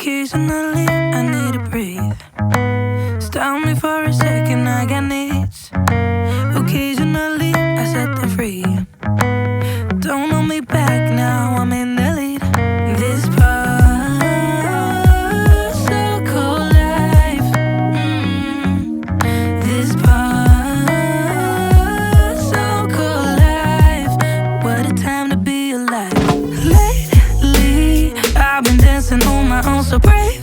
Occasionally, I need to breathe. Stop me for a second, I got needs. Occasionally, I set them free. Don't hold me back now, I'm in the lead. This part, so cold life. This part, so cold life. What a time to be alive. Lately, I've been dancing on my own, so brave.